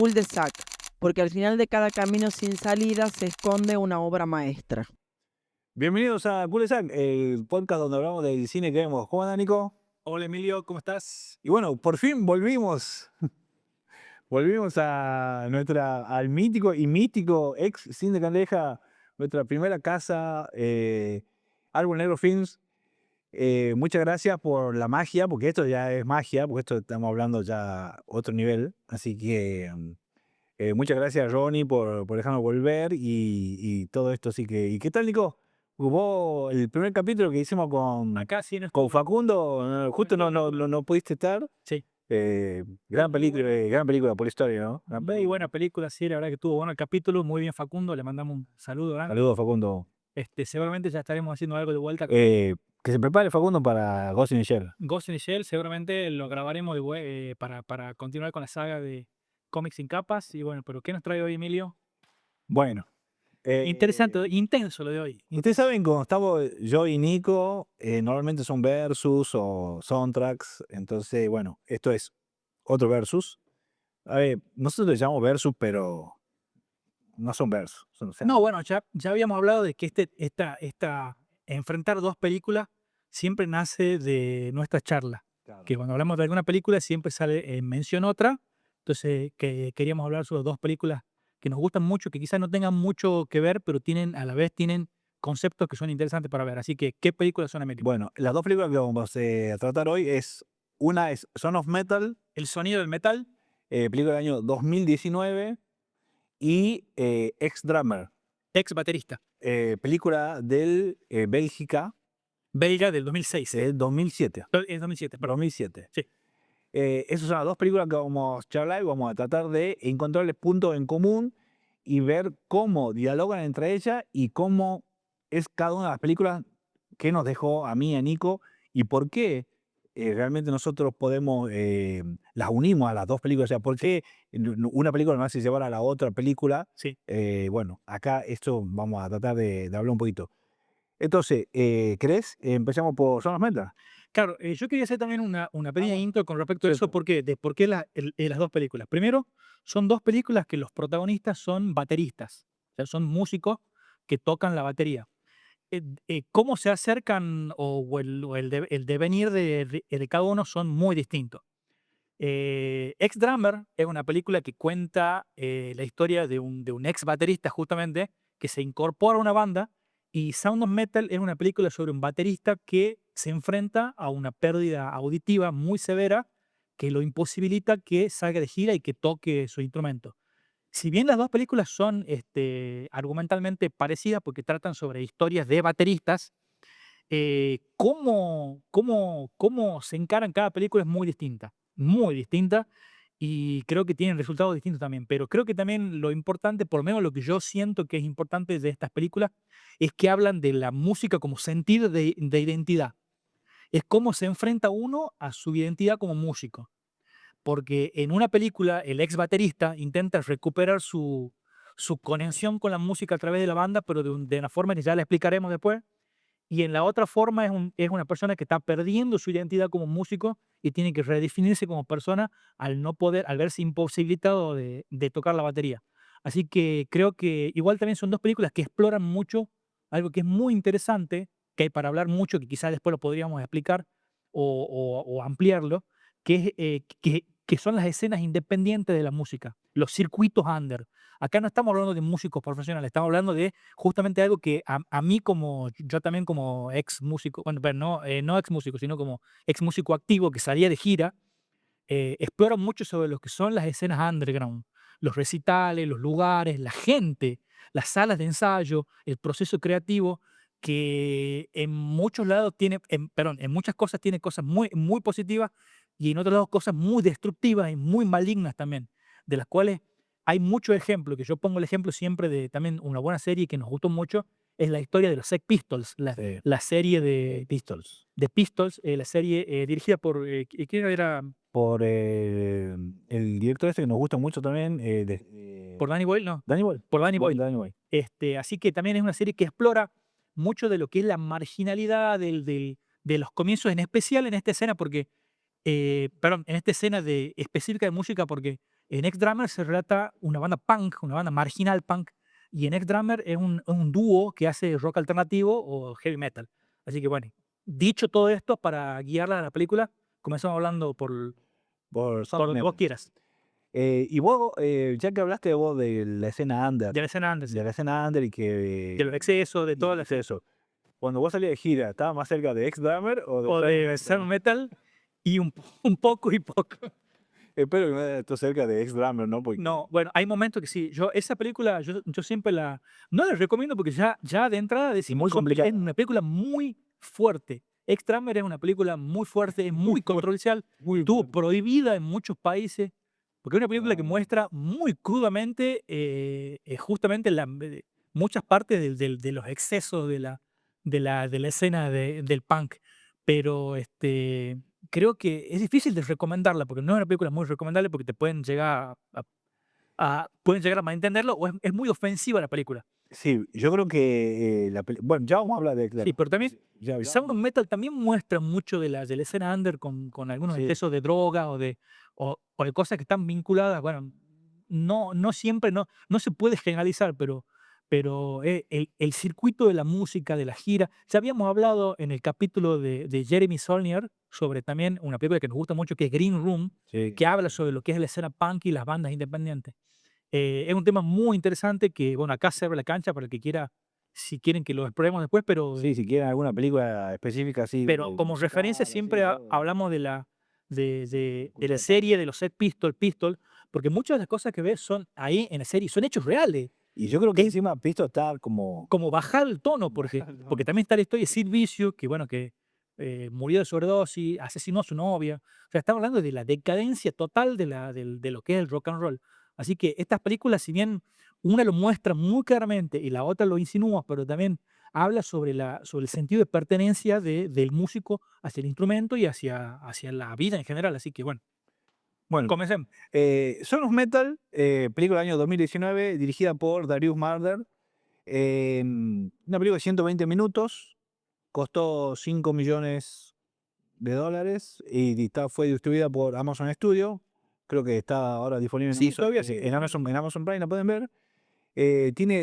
cul-de-sac, porque al final de cada camino sin salida se esconde una obra maestra. Bienvenidos a Cul-de-sac, el podcast donde hablamos del cine que vemos. ¿Cómo anda, Nico? Hola Emilio, ¿cómo estás? Y bueno, por fin volvimos. Volvimos al mítico y mítico ex Cine Candeja, nuestra primera casa, Árbol Negro Films. Muchas gracias por la magia, porque esto ya es magia, porque esto estamos hablando ya otro nivel. Así que muchas gracias, Ronnie, por dejarnos volver y todo esto. Así que, ¿y qué tal, Nico? Hubo el primer capítulo que hicimos con Acá sí, con Facundo, justo no pudiste estar. Sí. Gran película por historia, ¿no? Muy buena película, sí, la verdad que estuvo bueno el capítulo, muy bien Facundo, le mandamos un saludo grande. Saludos, Facundo. Seguramente ya estaremos haciendo algo de vuelta con Que se prepare Facundo para Ghost in the Shell. Ghost in the Shell, seguramente lo grabaremos para continuar con la saga de cómics sin capas. Y bueno, pero ¿qué nos trae hoy Emilio? Bueno. Interesante, intenso lo de hoy. Ustedes saben, cómo estamos yo y Nico, normalmente son versus o soundtracks. Entonces, bueno, esto es otro versus. A ver, nosotros le llamamos versus, pero no son versus. No, bueno, ya habíamos hablado de que enfrentar dos películas siempre nace de nuestra charla. Claro. Que cuando hablamos de alguna película siempre sale en mención otra. Entonces, que queríamos hablar sobre dos películas que nos gustan mucho, que quizás no tengan mucho que ver, pero a la vez tienen conceptos que son interesantes para ver. Así que, ¿qué películas son, Emilio? Bueno, las dos películas que vamos a tratar hoy una es Son of Metal, El sonido del metal. película del año 2019, y Ex Drummer, Ex baterista. película del Bélgica, Belga del 2006. del 2007. Es 2007, perdón. 2007. Sí. Esas son las dos películas que vamos a charlar y vamos a tratar de encontrarles puntos en común y ver cómo dialogan entre ellas y cómo es cada una de las películas que nos dejó a mí y a Nico y por qué realmente nosotros las unimos a las dos películas. O sea, por qué una película nos hace llevar a la otra película. Sí. Bueno, acá esto vamos a tratar de hablar un poquito. Entonces, ¿querés? Empezamos por Son of Metal. Claro, yo quería hacer también una pequeña intro con respecto a Sí, eso, sí. de por qué las dos películas. Primero, son dos películas que los protagonistas son bateristas, o sea, son músicos que tocan la batería. Cómo se acercan el devenir de cada uno son muy distintos. Ex Drummer es una película que cuenta la historia de un ex baterista justamente que se incorpora a una banda, y Sound of Metal es una película sobre un baterista que se enfrenta a una pérdida auditiva muy severa que lo imposibilita que salga de gira y que toque su instrumento. Si bien las dos películas son argumentalmente parecidas porque tratan sobre historias de bateristas, cómo se encaran cada película es muy distinta, y creo que tienen resultados distintos también. Pero creo que también lo importante, por lo menos lo que yo siento que es importante de estas películas, es que hablan de la música como sentido de identidad. Es cómo se enfrenta uno a su identidad como músico. Porque en una película el ex baterista intenta recuperar su conexión con la música a través de la banda, pero de una forma que ya la explicaremos después. Y en la otra forma es una persona que está perdiendo su identidad como músico y tiene que redefinirse como persona al verse imposibilitado de tocar la batería. Así que creo que igual también son dos películas que exploran mucho algo que es muy interesante, que hay para hablar mucho, que quizás después lo podríamos explicar o ampliarlo, que son las escenas independientes de la música, los circuitos under. Acá no estamos hablando de músicos profesionales, estamos hablando de justamente algo que a mí, como yo también como ex músico, bueno, pero no ex músico, sino como ex músico activo que salía de gira, exploro mucho sobre lo que son las escenas underground, los recitales, los lugares, la gente, las salas de ensayo, el proceso creativo, que en muchos lados en muchas cosas tiene cosas muy, muy positivas, y en otros lados cosas muy destructivas y muy malignas también, de las cuales hay muchos ejemplos, que yo pongo el ejemplo siempre de también una buena serie que nos gustó mucho, es la historia de los Sex Pistols, Sí. la serie de Pistols. Pistols, la serie dirigida por, ¿quién era? Por el director que nos gusta mucho también, ¿Por Danny Boyle? No, Danny Boyle. por Danny Boyle. Danny Boyle. Así que también es una serie que explora mucho de lo que es la marginalidad de los comienzos, en especial en esta escena, porque, perdón, en esta escena específica de música, porque En Ex-Drummer se relata una banda punk, una banda marginal punk, y en Ex-Drummer es un dúo que hace rock alternativo o heavy metal. Así que bueno, dicho todo esto, para guiarla a la película, comenzamos hablando por Por Sound lo of que Metal. vos quieras, Y vos, ya que hablaste vos de la escena under, de la escena antes, de la escena under y de los excesos, de todas las... eso. Cuando vos salías de gira, ¿estabas más cerca de Ex-Drummer o de O de Sound Metal, y un poco y poco. Espero que no estés cerca de Ex-Drummer, ¿no? Porque No, bueno, hay momentos que sí. Esa película, yo siempre no la recomiendo porque ya de entrada es muy complicado. es una película muy fuerte. Ex-Drummer es una película muy fuerte, es muy controversial, estuvo prohibida en muchos países, porque es una película que muestra muy crudamente justamente muchas partes de los excesos de la escena del punk. Pero creo que es difícil de recomendarla, porque no es una película muy recomendable, porque te pueden llegar a malentenderlo, o es muy ofensiva la película. Sí, yo creo que bueno, ya vamos a hablar de Sí, pero también ya Sound of Metal también muestra mucho de la escena under con algunos Sí. excesos de droga o de cosas que están vinculadas. Bueno, no siempre, no se puede generalizar, pero el circuito de la música, de la gira. Ya habíamos hablado en el capítulo de Jeremy Saulnier sobre también una película que nos gusta mucho, que es Green Room, Sí. que habla sobre lo que es la escena punk y las bandas independientes. Es un tema muy interesante que, bueno, acá se abre la cancha para el que quiera, si quieren que lo exploremos después, Sí, si quieren alguna película específica así. pero como referencia siempre hablamos de la serie, de los Sex Pistols, porque muchas de las cosas que ves son ahí en la serie, son hechos reales. Y yo creo que encima Pisto está como Como bajar el tono, porque también está la historia de Sid Vicious, que bueno, que murió de sobredosis, asesinó a su novia. O sea, estamos hablando de la decadencia total de lo que es el rock and roll. Así que estas películas, si bien una lo muestra muy claramente y la otra lo insinúa, pero también habla sobre el sentido de pertenencia del músico hacia el instrumento y hacia la vida en general. Así que bueno, bueno, comencemos. Son of Metal, película del año 2019, dirigida por Darius Marder. Una película de 120 minutos, costó $5 millones y fue distribuida por Amazon Studio. Creo que está ahora disponible Sí, todavía sí. en Amazon Prime, la pueden ver.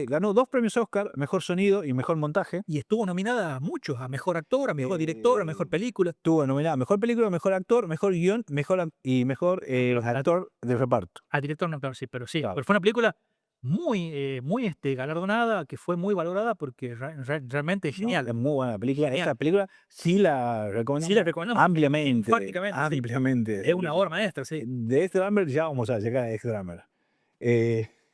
Ganó 2 premios Oscar, mejor sonido y mejor montaje. Y estuvo nominada a muchos, a mejor actor, a mejor director, a mejor película. Estuvo nominada a mejor película, mejor actor, mejor guión, mejor actor de reparto. A director no, claro, sí, pero sí. Claro. Pero fue una película muy galardonada, que fue muy valorada porque realmente es genial. Es muy buena película. Genial. Esta película sí la recomendamos, Sí la recomendamos. ampliamente. Enfáticamente, sí. Ampliamente. Es una obra maestra, sí. De Ex-Drummer ya vamos a llegar a Ex-Drummer.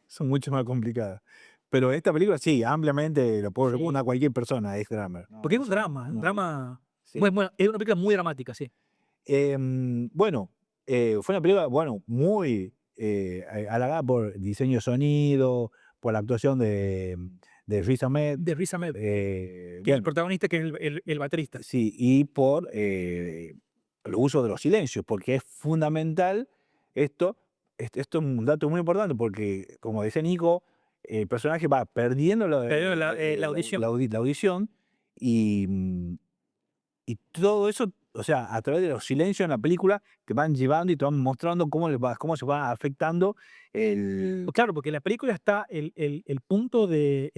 Son mucho más complicadas. Pero esta película sí, ampliamente lo puedo Sí. recomendar a cualquier persona, Ex-Drummer. Porque es un drama, Sí. es una película muy dramática, sí. Bueno, fue una película, bueno, muy halagada por diseño de sonido, por la actuación de Riz Ahmed. De Riz Ahmed, que es el Bueno, protagonista, que es el baterista. sí, y por el uso de los silencios, porque es fundamental esto. Esto es un dato muy importante porque, como dice Nico, el personaje va perdiendo Perdiendo la audición. la audición y todo eso, o sea, a través de los silencios en la película, te van llevando y te van mostrando cómo se va afectando el... Claro, porque en la película está el punto de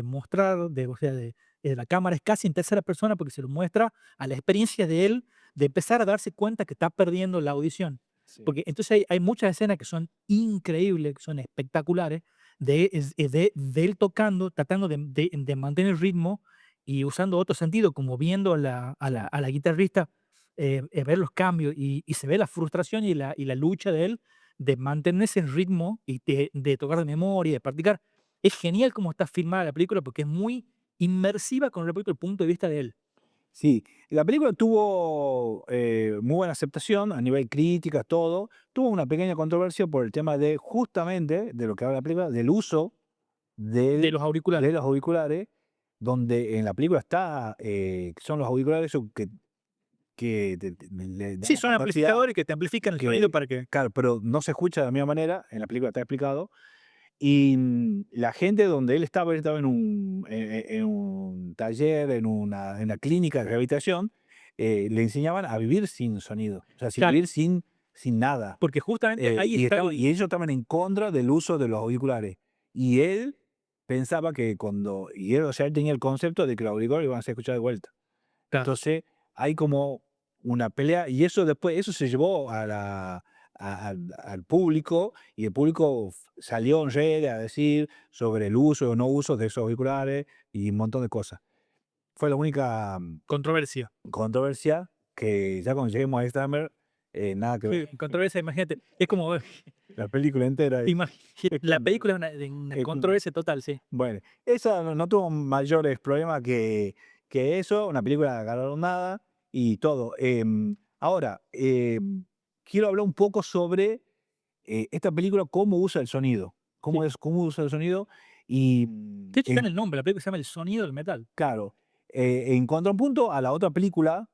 mostrar, o sea, de la cámara es casi en tercera persona porque se lo muestra a la experiencia de él de empezar a darse cuenta que está perdiendo la audición. Porque entonces hay muchas escenas que son increíbles, que son espectaculares, de él tocando, tratando de mantener el ritmo y usando otro sentido, como viendo a la guitarrista ver los cambios y se ve la frustración y la lucha de él de mantenerse en ritmo y de tocar de memoria, de practicar. Es genial cómo está filmada la película porque es muy inmersiva con respecto al punto de vista de él. Sí, la película tuvo muy buena aceptación a nivel crítica, todo. Tuvo una pequeña controversia por el tema de, justamente, de lo que habla la película, del uso De los auriculares. de los auriculares, donde en la película son los auriculares esos que le dan Sí, la son capacidad amplificadores que te amplifican el que- sonido para que... Claro, pero no se escucha de la misma manera, en la película está explicado. Y la gente donde él estaba en un taller, en una clínica de rehabilitación, le enseñaban a vivir sin sonido, o sea, Claro. vivir sin sin nada. Porque justamente ahí Y, está y ellos estaban en contra del uso de los auriculares. Y él pensaba que y él, o sea, él tenía el concepto de que los auriculares iban a ser escuchados de vuelta. claro, Entonces, hay como una pelea, y eso después, eso se llevó al público, y el público salió en redes a decir sobre el uso o no uso de esos auriculares y un montón de cosas. Fue la única controversia. controversia que ya cuando lleguemos a Stammer, nada que ver. Sí, controversia, imagínate. Es como, La película entera. la película es una es- controversia total, sí. Bueno, esa no tuvo mayores problemas que eso, una película agarraron nada y todo. Ahora, quiero hablar un poco sobre esta película, cómo usa el sonido, Sí. cómo usa el sonido y, De hecho, está en el nombre, la película se llama El sonido del metal. claro, en contrapunto a la otra película,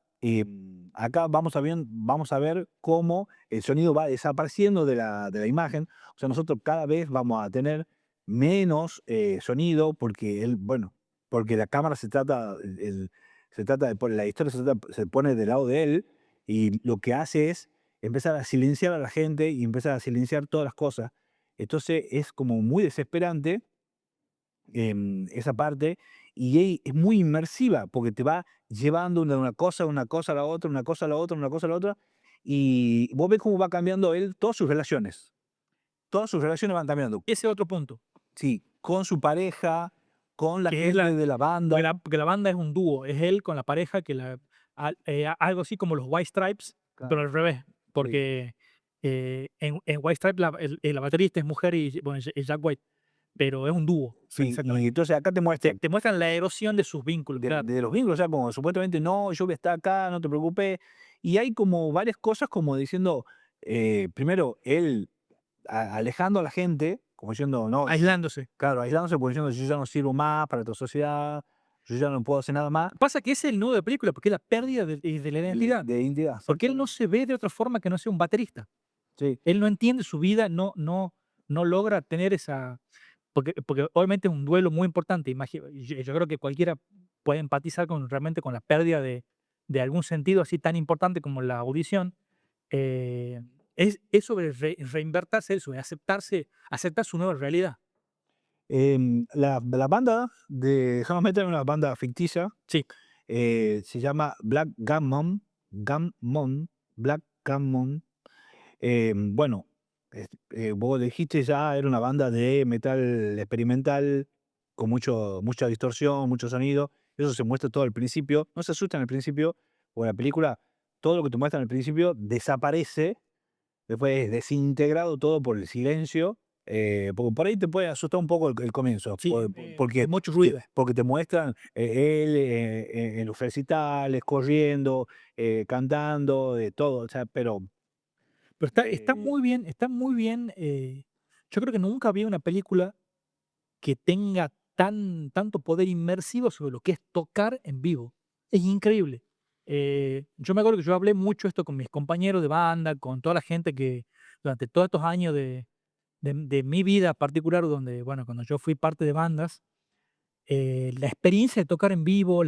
acá vamos a ver cómo el sonido va desapareciendo de la imagen. O sea, nosotros cada vez vamos a tener menos sonido porque bueno, porque la cámara se trata la historia se pone del lado de él y lo que hace es empezar a silenciar a la gente y empezar a silenciar todas las cosas. Entonces es como muy desesperante esa parte, y es muy inmersiva porque te va llevando de una cosa a la otra, una cosa a la otra, una cosa a la otra, y vos ves cómo va cambiando él todas sus relaciones. Todas sus relaciones van cambiando. Ese es otro punto, Sí, con su pareja, con la que es gente de la banda. porque la banda es un dúo, es él con la pareja algo así como los White Stripes, pero Claro, al revés, sí. porque en White Stripes la baterista es mujer y bueno, es Jack White, pero es un dúo, Sí, y exactamente. entonces acá te Te, muestran te muestran la erosión de sus vínculos, claro. de los vínculos, o sea, como supuestamente no, yo voy a estar acá, no te preocupes. Y hay como varias cosas como diciendo, primero, él alejando a la gente, como diciendo, no, Aislándose. claro, aislándose, porque diciendo, yo ya no sirvo más para tu sociedad, yo ya no puedo hacer nada más Pasa que ese es el nudo de película, porque es la pérdida de la identidad, de identidad. porque él no se ve de otra forma que no sea un baterista. Sí, Él no entiende su vida, no logra tener esa, porque obviamente es un duelo muy importante. Yo creo que cualquiera puede empatizar realmente con la pérdida de algún sentido así tan importante como la audición. Eh, es sobre reinvertirse, eso, aceptar su nueva realidad. la banda de Heavy Metal es una banda ficticia, Sí, se llama Black Gammon, Black Gammon. Bueno, vos dijiste ya, era una banda de metal experimental con mucha distorsión, mucho sonido. Eso se muestra todo al principio. No se asustan al principio, porque la película, todo lo que te muestran al principio desaparece, después es desintegrado todo por el silencio. Porque por ahí te puede asustar un poco el comienzo, sí, porque, hay mucho ruido. porque te muestran él en los recitales, corriendo, cantando, de todo, o sea, pero Pero está eh, muy bien, está muy bien. Yo creo que nunca había una película que tenga tanto poder inmersivo sobre lo que es tocar en vivo. Es increíble. Yo me acuerdo que yo hablé mucho esto con mis compañeros de banda, con toda la gente que durante todos estos años de mi vida particular, donde, bueno, cuando yo fui parte de bandas, la experiencia de tocar en vivo,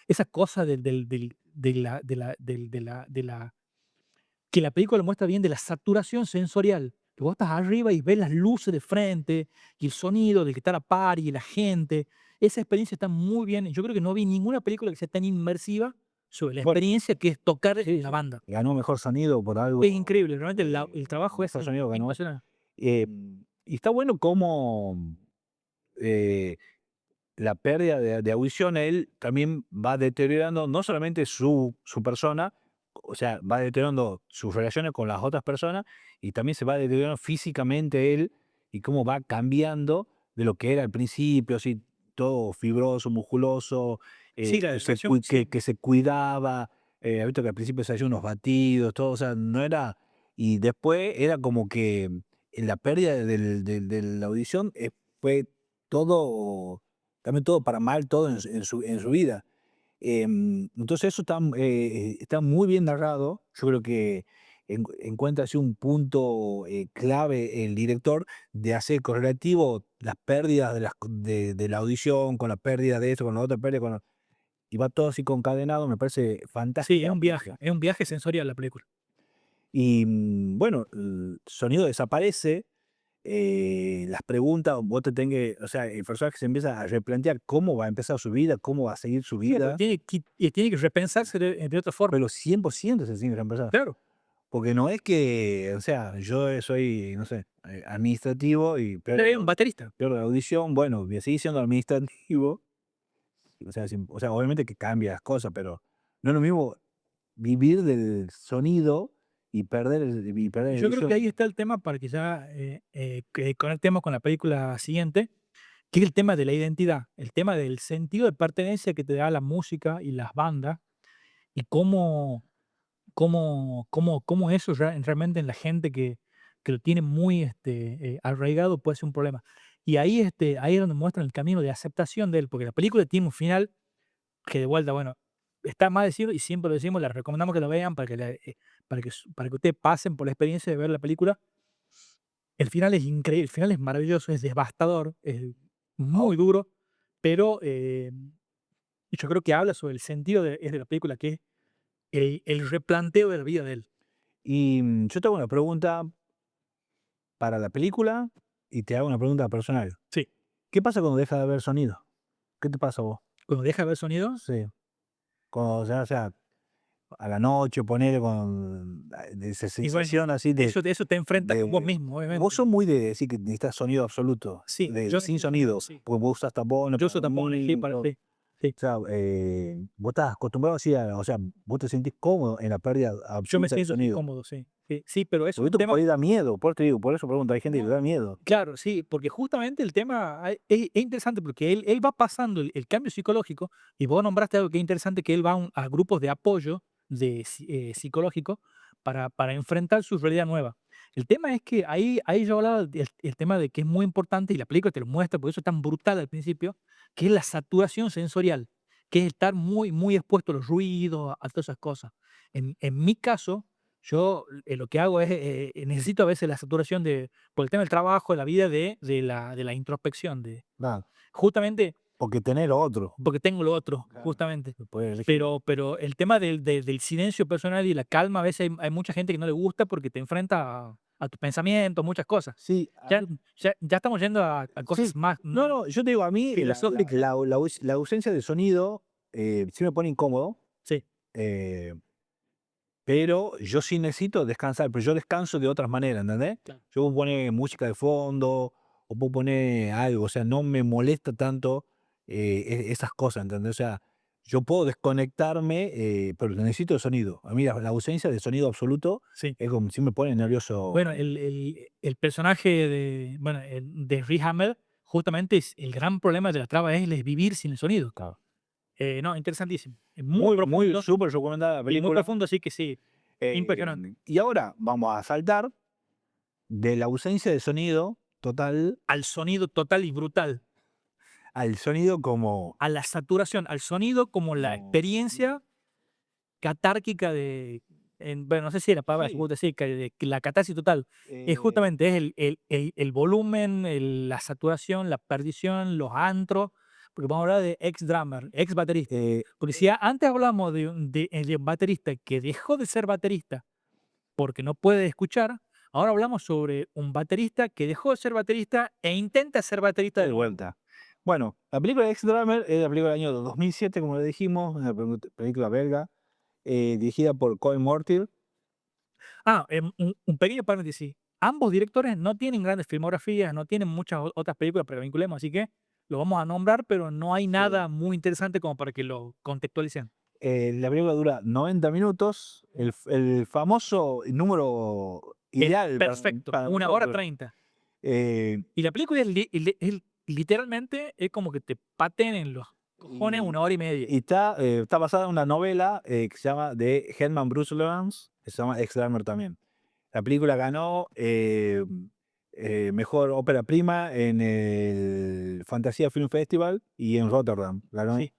esa cosa que la película muestra bien de la saturación sensorial, que vos estás arriba y ves las luces de frente, y el sonido del que está a la par y la gente. Esa experiencia está muy bien. Yo creo que no vi ninguna película que sea tan inmersiva sobre la bueno, experiencia que es tocar sí, la sí, banda. ganó mejor sonido por algo. Es increíble, realmente el trabajo es Mejor sonido ganó. impresionante. Y está bueno cómo eh, la pérdida de audición, él también va deteriorando no solamente su persona, o sea, va deteriorando sus relaciones con las otras personas, y también se va deteriorando físicamente él, y cómo va cambiando de lo que era al principio, así todo fibroso, musculoso, Sí, la degradación, sí. que se cuidaba, ha visto que al principio se hacía unos batidos, todo, o sea, no era, y después era como que en la pérdida de la audición fue todo, también todo para mal, todo en su vida. Entonces eso está muy bien narrado. Yo creo que encuentra así un punto clave el director de hacer correlativo las pérdidas de la audición con la pérdida de esto, con la otra pérdida, y va todo así concadenado. Me parece Sí, fantástica es la un viaje, película. es un viaje sensorial la película. Y bueno, el sonido desaparece, las preguntas, vos te tenés que, o sea, el personaje se empieza a replantear cómo va a empezar su vida, cómo va a seguir su Sí, porque vida, tiene que repensarse de otra forma. pero 100% se tiene que empezar. Claro. Porque no es que, o sea, yo soy, no sé, administrativo y Es un baterista. pierdo la audición, bueno, voy a seguir siendo administrativo, o sea, obviamente que cambia las cosas, pero no es lo mismo vivir del sonido y perder la Yo creo que audición. ahí está el tema para que ya que conectemos con la película siguiente, que es el tema de la identidad, el tema del sentido de pertenencia que te da la música y las bandas y cómo eso realmente en la gente que lo tiene muy arraigado puede ser un problema. Y ahí es donde muestran el camino de aceptación de él, porque la película tiene un final que de vuelta, bueno, está más decirlo y siempre lo decimos, les recomendamos que lo vean para que ustedes pasen por la experiencia de ver la película. El final es increíble, el final es maravilloso, es devastador, es muy duro, pero yo creo que habla sobre el sentido de la película, que es el replanteo de la vida de él. Y yo te hago una pregunta para la película y te hago una pregunta personal. Sí, ¿Qué pasa cuando deja de haber sonido? ¿Qué te pasa a vos? cuando deja de ver sonido, Sí. Cuando, o sea, a la noche, poner con de esa y bueno, sensación así eso te enfrenta con vos de. mismo, Vos obviamente. sos muy de decir que necesitas sonido absoluto, Sí, yo sin necesito sonido, sí. porque vos usas tapones Yo para uso tapones, sí, dormir, todo. sí, sí. O sea, vos estás acostumbrado así o sea, vos te sentís cómodo en la pérdida Yo me absoluta de siento así sonido. cómodo, sí. Sí, sí, pero es Porque un esto por tema. ahí da miedo, por eso te digo, por eso pregunto, hay gente que le No, da miedo. claro, sí, porque justamente el tema es interesante porque él va pasando el cambio psicológico y vos nombraste algo que es interesante, que él va a grupos de apoyo psicológico para enfrentar su realidad nueva. El tema es que ahí yo hablaba el tema de que es muy importante y la película te lo muestra, por eso es tan brutal al principio, que es la saturación sensorial, que es estar muy, muy expuesto a los ruidos, a todas esas cosas. En mi caso, yo lo que hago es, necesito a veces la saturación por el tema del trabajo, de la vida, de la introspección, Claro, justamente porque tener otro. porque tengo lo otro, Claro. justamente. Puedes elegir. Pero el tema del silencio personal y la calma, a veces hay mucha gente que no le gusta porque te enfrenta a tus pensamientos, muchas cosas. Sí, Ya estamos yendo a cosas sí. más No, no, yo te digo, a mí filosóficas. la ausencia de sonido sí me pone incómodo, Sí, eh, pero yo sí necesito descansar, pero yo descanso de otras maneras, ¿entendés? claro. Yo puedo poner música de fondo o puedo poner algo, o sea, no me molesta tanto esas cosas, ¿entendés? O sea, yo puedo desconectarme, pero necesito sonido. A mí la ausencia de sonido absoluto Sí. es como si me pone nervioso. Bueno, el personaje de Rick Hammer, justamente el gran problema de la traba es vivir sin el sonido. Claro. No, interesantísimo. Es muy Muy profundo súper recomendada la y muy película. profundo, así que sí, impresionante. Y ahora vamos a saltar de la ausencia de sonido total Al sonido total y brutal, al sonido como. a la saturación, al sonido como la experiencia catárquica bueno, no sé si la palabra se Sí, puede decir, que la catarsis total. Es eh, justamente es el volumen, la saturación, la perdición, los antros, porque vamos a hablar de ex drummer, ex baterista. eh, Porque si antes hablamos de un baterista que dejó de ser baterista porque no puede escuchar, ahora hablamos sobre un baterista que dejó de ser baterista e intenta ser baterista de de nuevo. vuelta. Bueno, la película de Ex-Drummer es la película del año 2007, como le dijimos, una película belga, dirigida por Colin Mortill. Un pequeño paréntesis. Ambos directores no tienen grandes filmografías, no tienen muchas otras películas para que vinculemos, así que lo vamos a nombrar, pero no hay nada muy interesante como para que lo contextualicen. La película dura 90 minutos, el famoso número Es ideal perfecto, para 1 hora nosotros. 30. Eh, Y la película literalmente es como que te paten en los cojones y, 1 hora y media. y está basada en una novela que se llama de Herman Bruce Lawrence, que se llama Ex-Drummer también. La película ganó mejor ópera prima en el Fantasia Film Festival y en Rotterdam. Ganó. Sí.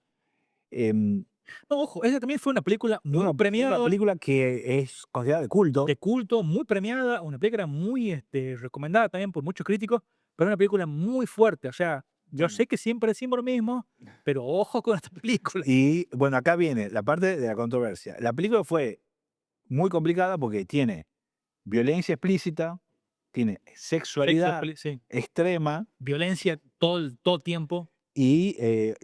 Em, No, ojo, esa también fue una película es muy una premiada, película que es considerada de culto. de culto, muy premiada, una película muy recomendada también por muchos críticos, pero una película muy fuerte. O sea, yo sé que siempre decimos lo mismo, pero ojo con esta película. Y bueno, acá viene la parte de la controversia. La película fue muy complicada porque tiene violencia explícita, tiene sexualidad Sí. extrema Violencia todo el tiempo. y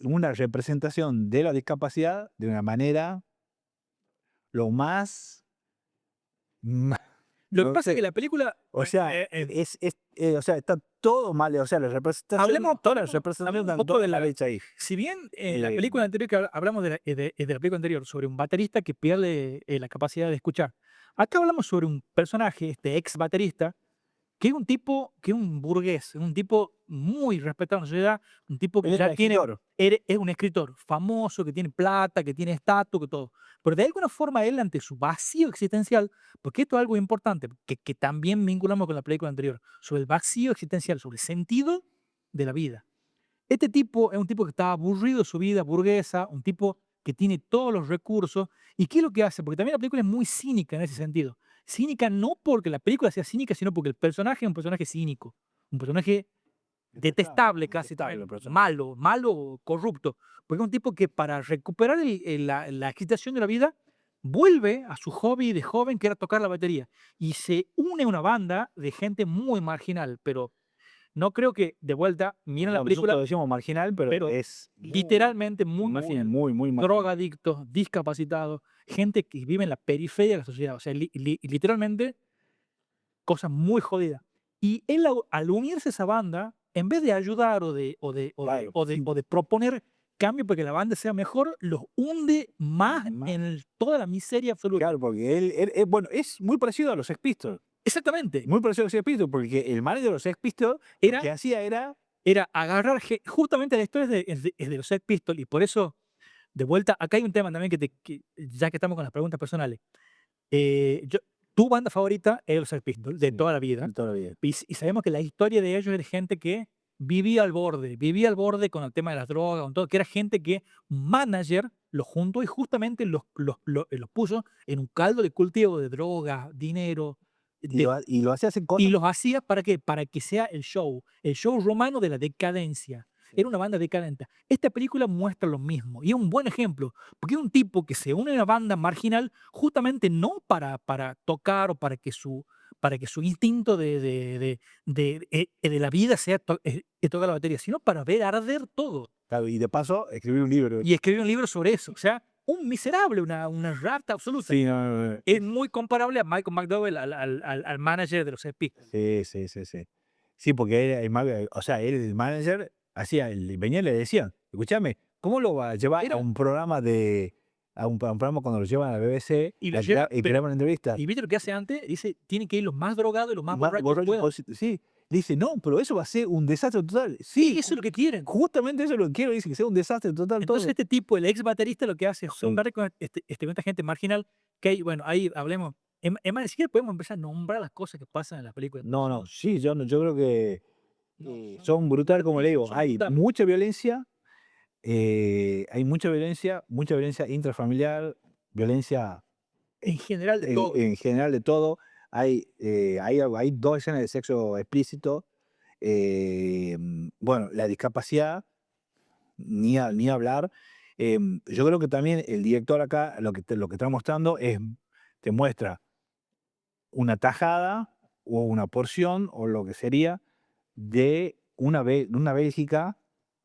una representación de la discapacidad de una manera lo más... Lo que no pasa es que sé, la película, o sea, o sea, está todo mal, o sea, la representación, hablemos todas las un representaciones están poco de todas la... mal hechas ahí. Si bien en la Eh, película anterior que hablamos de la película anterior sobre un baterista que pierde la capacidad de escuchar, acá hablamos sobre un personaje, este ex baterista, que es un tipo, que es un burgués, un tipo muy respetado en la sociedad, un tipo que Él es ya un tiene, escritor. es un escritor famoso, que tiene plata, que tiene estatus, que todo. Pero de alguna forma él, ante su vacío existencial, porque esto es algo importante, que también vinculamos con la película anterior, sobre el vacío existencial, sobre el sentido de la vida. Este tipo es un tipo que está aburrido de su vida burguesa, un tipo que tiene todos los recursos. ¿Y qué es lo que hace? Porque también la película es muy cínica en ese sentido. Cínica no porque la película sea cínica, sino porque el personaje es un personaje cínico, un personaje detestable casi Detestable también, el personaje. malo, corrupto. Porque es un tipo que para recuperar la excitación de la vida, vuelve a su hobby de joven que era tocar la batería. Y se une a una banda de gente muy marginal, pero no creo que, de vuelta, miren la No, película, nosotros decimos marginal, pero pero es literalmente muy muy, marginal. muy marginal. Drogadictos, discapacitados, gente que vive en la periferia de la sociedad. O sea, literalmente cosas muy jodidas. Y él, al unirse a esa banda, en vez de ayudar Claro. o de proponer cambio para que la banda sea mejor, los hunde más Más. en toda la miseria absoluta. Claro, porque bueno, es muy parecido a los Sex Pistols. Exactamente. Muy parecido a los Sex Pistols, porque el manager de los Sex Pistols lo Era que hacía era... agarrar, justamente la historia es de los Sex Pistols, y por eso, de vuelta, acá hay un tema también ya que estamos con las preguntas personales. Tu banda favorita es los Sex Pistols, de Sí, toda la vida, de toda la vida. y sabemos que la historia de ellos es de gente que vivía al borde con el tema de las drogas, con todo, que era gente que un manager los juntó y justamente los puso en un caldo de cultivo de drogas, dinero, Y lo hacía hacer y cosas... los hacía ¿para qué? Para que sea el show romano de la decadencia. Sí. Era una banda decadente. Esta película muestra lo mismo y es un buen ejemplo, porque es un tipo que se une a una banda marginal justamente no para tocar o para que su instinto de la vida sea tocar la batería, sino para ver arder todo. Claro, y de paso, escribir un libro. Y escribir un libro sobre eso. O sea, un miserable, una rata absoluta. Sí, no, Es muy comparable a Michael McDowell, al manager de los Epic. sí, sí, sí, sí. Sí, porque era o sea, él, el manager, venía y le decían, escúchame, ¿cómo lo va a llevar Era- a un programa a un programa cuando lo llevan a la BBC Y lo lleva, y creaban entrevistas? ¿y viste lo que hace antes? Dice, tienen que ir los más drogados y los más borrachos que Borracho puedan. posible. Sí, le dice, no, pero eso va a ser un desastre total. Sí, Sí, eso es lo que quieren. justamente eso es lo que quiero, dice que sea un desastre total todo. Entonces este tipo, el ex baterista, lo que hace es Sí. juntar con con esta gente marginal, que hay, bueno, ahí hablemos. Es más, ni siquiera podemos empezar a nombrar las cosas que pasan en la película. No, no, sí, yo, yo creo que No, son brutales, como le digo. son Hay brutales. mucha violencia intrafamiliar, violencia En general de todo. en general de todo. Hay dos escenas de sexo explícito. Bueno, la discapacidad, ni hablar. Yo creo que también el director acá lo que está mostrando te muestra una tajada o una porción o lo que sería de una Bélgica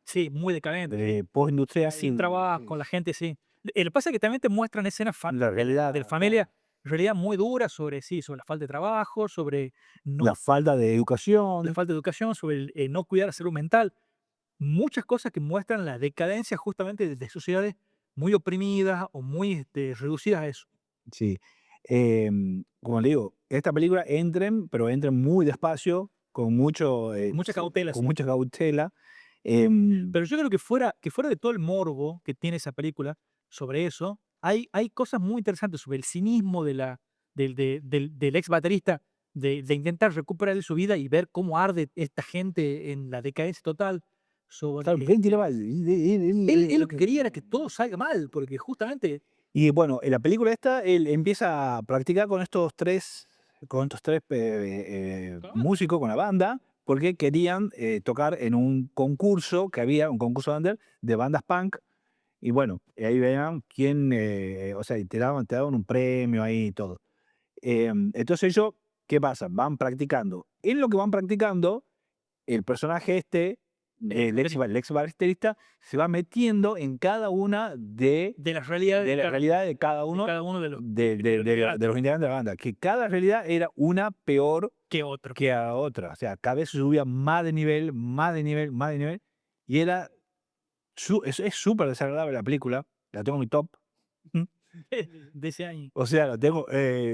Sí, muy decadente. postindustrial. Sin trabajo, la gente, sí. Lo que pasa es que también te muestran escenas La realidad, de la familia, en realidad muy duras sobre, sí, sobre la falta de trabajo, sobre no, la falta de educación. la falta de educación, sobre el no cuidar la salud mental. Muchas cosas que muestran la decadencia justamente de sociedades muy oprimidas o muy reducidas a eso. Sí. Como le digo, esta película pero entren muy despacio, con Mucha cautela, con sí. mucha cautela. em, Pero yo creo que fuera de todo el morbo que tiene esa película sobre eso, hay cosas muy interesantes sobre el cinismo del ex baterista, de intentar recuperar su vida y ver cómo arde esta gente en la decadencia total. Sobre, claro, porque él tiraba él lo que quería era que todo salga mal, porque justamente y bueno, en la película esta, él empieza a practicar con estos tres con la banda. músicos, con la banda, porque querían tocar en un concurso que había, un concurso under de bandas punk. Y bueno, ahí vean quién, o sea, y te daban un premio ahí y todo. Entonces ellos ¿qué pasa? Van practicando. En lo que van practicando, el personaje el ex baterista, se va metiendo en cada una De las realidades de la realidad de cada de uno cada uno de los de los integrantes de la banda, que cada realidad era una peor que otro. que a otra. O sea, cada vez se subía más de nivel, más de nivel, más de nivel. Y era es súper desagradable la película. La tengo en mi top. De ese año. O sea, la tengo.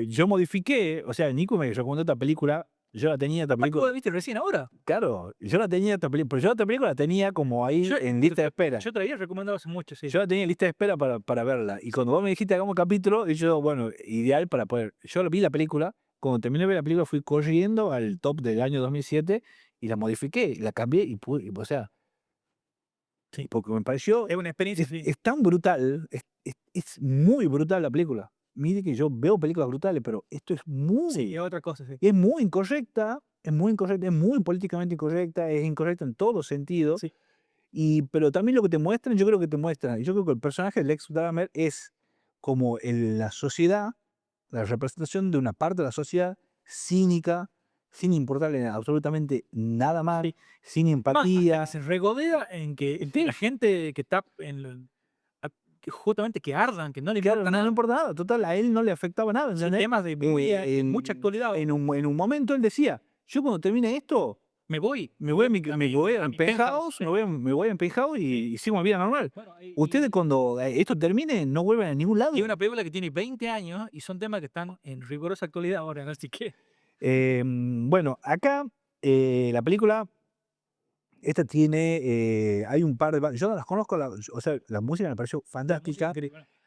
Yo modifiqué. O sea, Nico me recomendó esta película. Yo la tenía esta ¿Vos la película. viste recién ahora? Claro, yo la tenía esta película. Pero yo esta película la tenía como ahí Yo en lista de espera. yo te la había recomendado hace mucho, sí. Yo la tenía en lista de espera para verla. Y cuando vos me dijiste hagamos capítulo, y yo, bueno, ideal para poder. Yo vi la película. Cuando terminé de ver la película, fui corriendo al top del año 2007 y la modifiqué, la cambié y pude. O sea, Sí. porque me pareció. Es una experiencia, Es, sí. es tan brutal. Es muy brutal la película. Mire que yo veo películas brutales, pero esto es muy. Sí, es otra cosa, sí. Es muy incorrecta. Es muy incorrecta. Es muy políticamente incorrecta. Es incorrecta en todos sentidos. Sí. Pero también lo que te muestran, yo creo que yo creo que el personaje de Lex Dahmer es como la sociedad, la representación de una parte de la sociedad cínica, sin importarle absolutamente nada más, Sí. sin Más, hasta empatía. que se regodea en que Sí. la gente que está en lo que justamente que ardan, que no le Claro, importa no nada. importa nada, total, a él no le afectaba nada. Sí, ¿entendés? temas de mucha actualidad. En un momento él decía, yo cuando termine esto, Me voy. me voy a a mi Penthouse, sí. me voy a Penthouse y sigo mi vida normal. Bueno, Ustedes cuando esto termine no vuelven a ningún lado. y una película que tiene 20 años y son temas que están en rigurosa actualidad ahora, así que Bueno, acá la película, esta tiene, hay un par de bandas, yo no las conozco, o sea, la música me pareció fantástica,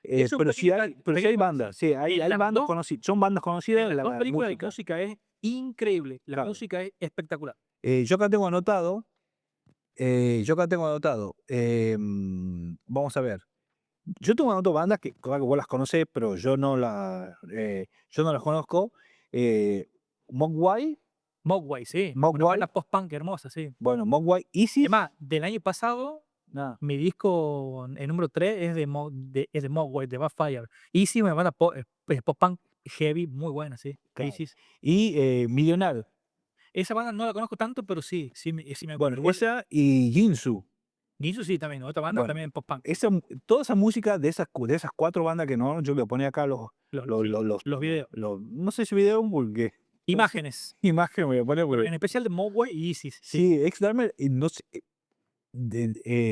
es un pero sí pequeño hay, pero sí hay bandas, sí, hay las bandas dos- conocidas, son bandas conocidas las la dos películas música. la música es increíble, la Claro. música es espectacular. Yo acá tengo anotado, vamos a ver, yo tengo anotado bandas que claro que vos las conocés, pero yo no las conozco, Mogwai, Mogwai, sí, una Mogwai, banda post-punk hermosa, sí. bueno, Mogwai, Isis, Además, del año pasado, nada. mi disco, el número 3 es de Mogwai, de Backfire. Y sí, una banda post-punk heavy, muy buena, sí. Claro. Isis. Y Millionaire. Esa banda no la conozco tanto, pero sí, sí me Bueno, acuerdo. esa y Jinsu. Ginsu sí también, otra banda Bueno, también post-punk. toda esa música de esas 4 bandas que no, yo voy a poner acá Los videos. no sé si video porque Imágenes. imagen voy a poner porque En especial de Mogwai y Isis. Sí. sí, Ex-Dahmer, no sé,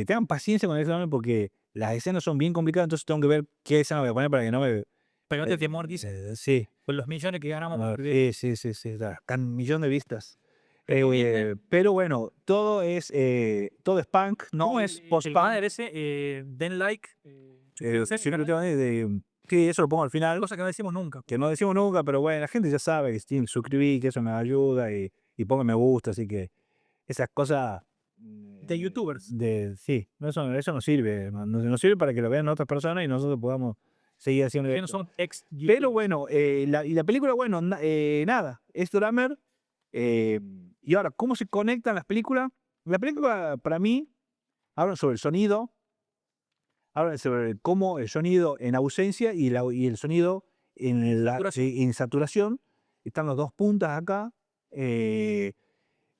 tengan paciencia con Ex-Dahmer porque las escenas son bien complicadas, entonces tengo que ver qué escena voy a poner para que no me Pero no te temor, dice. sí, Con los millones que ganamos. a por ver, video. sí, tan millón de vistas. Recomienden. Pero bueno, todo es punk, no ¿Cómo es el post-punk. banner ese? Den like. Si no, sí, eso lo pongo al final, Cosa que no decimos nunca. que no decimos nunca, pero bueno, la gente ya sabe que tienen que suscribir, que eso me ayuda y ponga me gusta, así que esas cosas De youtubers. sí, eso nos sirve, nos sirve para que lo vean otras personas y nosotros podamos seguir haciendo Que no esto. son ex Pero bueno, y la película, bueno, nada, es Dahmer. Y ahora, ¿cómo se conectan las películas? La película, para mí, habla sobre el sonido, habla sobre cómo el sonido en ausencia y el sonido en saturación, están las dos puntas acá,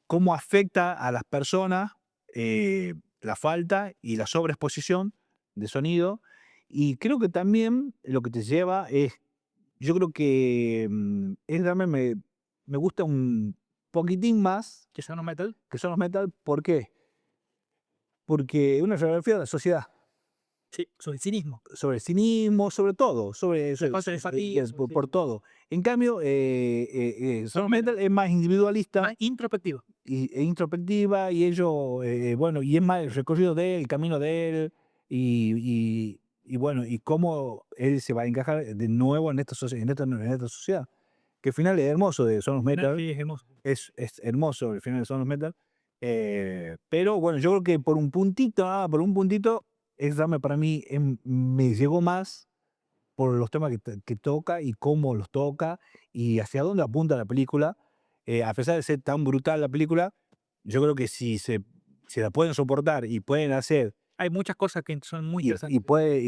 cómo afecta a las personas la falta y la sobreexposición de sonido. Y creo que también lo que te lleva es, yo creo que Dahmer me gusta un poquitín más Que son metal. que Son of Metal. ¿Por qué? Porque es una radiografía de la sociedad, Sí, sobre el cinismo. sobre el cinismo, sobre todo, falta de empatía, yes, por, sí. por todo. En cambio, Son of Metal es más individualista Más introspectivo. e introspectiva, y ello, bueno, y es más el recorrido de él, el camino de él, y bueno, y cómo él se va a encajar de nuevo en esta sociedad. Que al final es hermoso de Son of Metal. Sí, es hermoso. Es hermoso el final de Son of Metal. Pero bueno, yo creo que por un puntito, Ex-Dahmer para mí me llegó más por los temas que toca y cómo los toca y hacia dónde apunta la película. A pesar de ser tan brutal la película, yo creo que si la pueden soportar y pueden hacer hay muchas cosas que son muy y interesantes. puede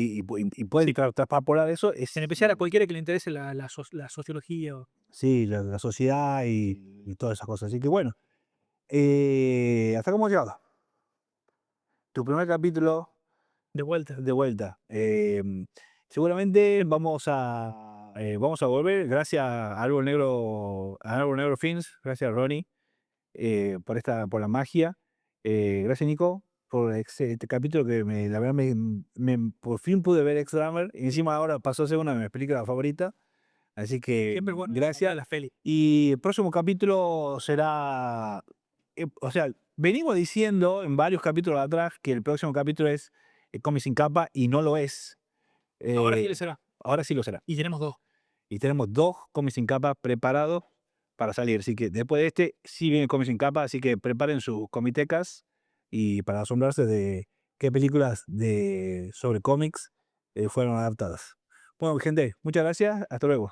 Sí. traspolar eso. En especial a cualquiera que le interese la sociología. Sí, la sociedad y todas esas cosas. Así que bueno, hasta cómo hemos llegado. Tu primer capítulo De vuelta. de vuelta. Seguramente vamos a volver. Gracias a Árbol Negro Films, gracias a Ronnie por la magia. Gracias Nico por este capítulo que la verdad por fin pude ver Ex-Drummer. Y encima ahora pasó a ser una de mis películas favoritas. Así que Siempre es bueno gracias. las pelis. Y el próximo capítulo será, o sea, venimos diciendo en varios capítulos atrás que el próximo capítulo es Cómics sin capa y no lo es. Ahora sí Eh, le será. ahora sí lo será. Y tenemos 2. Y tenemos 2 Cómics sin capa preparados para salir. Así que después de este sí viene Cómics sin capa, así que preparen sus comitecas y para asombrarse de qué películas sobre cómics fueron adaptadas. Bueno, gente, muchas gracias. Hasta luego.